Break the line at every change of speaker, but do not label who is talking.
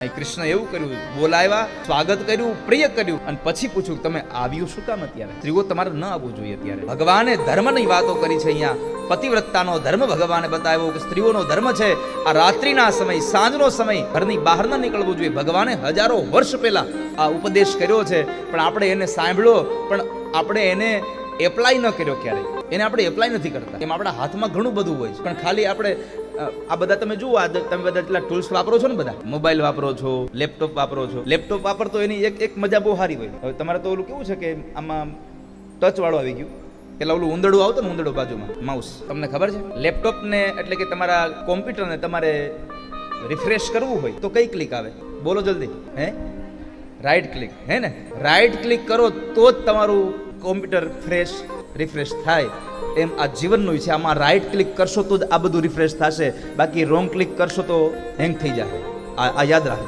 કૃષ્ણ એવું કર્યું, બોલાવ્યા, સ્વાગત કર્યું, પ્રિય કર્યું અને પછી પૂછ્યું તમે આવ્યું શું કામ અત્યારે? સ્ત્રીઓ તમારે ન આવવું જોઈએ અત્યારે. ભગવાને ધર્મની વાતો કરી છે. અહીંયા પતિવ્રતાનો ધર્મ ભગવાને બતાવ્યો કે સ્ત્રીઓનો ધર્મ છે આ રાત્રિના સમય, સાંજનો સમય, ઘરની બહાર ન નીકળવું જોઈએ. ભગવાને હજારો વર્ષ પહેલા આ ઉપદેશ કર્યો છે, પણ આપણે એને સાંભળ્યો, પણ આપણે એને એપ્લાય ન કર્યો. ક્યારે એને આપણે એપ્લાય નથી કરતા. એમ આપણા હાથમાં ઘણું બધું હોય છે, પણ ખાલી આપણે આ બધા તમે જુઓ, તમે બધા એટલા ટૂલ્સ વાપરો છો ને, બધા મોબાઈલ વાપરો છો, લેપટોપ વાપરો છો. લેપટોપ વાપરતો એની એક મજા બહુ સારી હોય. હવે તમારે તો ઓલું કેવું છે કે આમાં ટચ વાળું આવી ગયું. પેલા ઓલું ઉંદરડું આવતું ને, ઉંદરડું બાજુમાં માઉસ, તમને ખબર છે? લેપટોપને એટલે કે તમારા કોમ્પ્યુટરને તમારે રિફ્રેશ કરવું હોય તો કઈ ક્લિક આવે? બોલો જલ્દી. હે, રાઈટ ક્લિક. હે ને, રાઈટ ક્લિક કરો તો જ તમારું કોમ્પ્યુટર રિફ્રેશ થાય. એમ આ જીવનનું છે. આમાં રાઈટ ક્લિક કરશો તો જ આ બધું રિફ્રેશ થશે, બાકી રોંગ ક્લિક કરશો તો હેંગ થઈ જાય. આ યાદ રાખજો.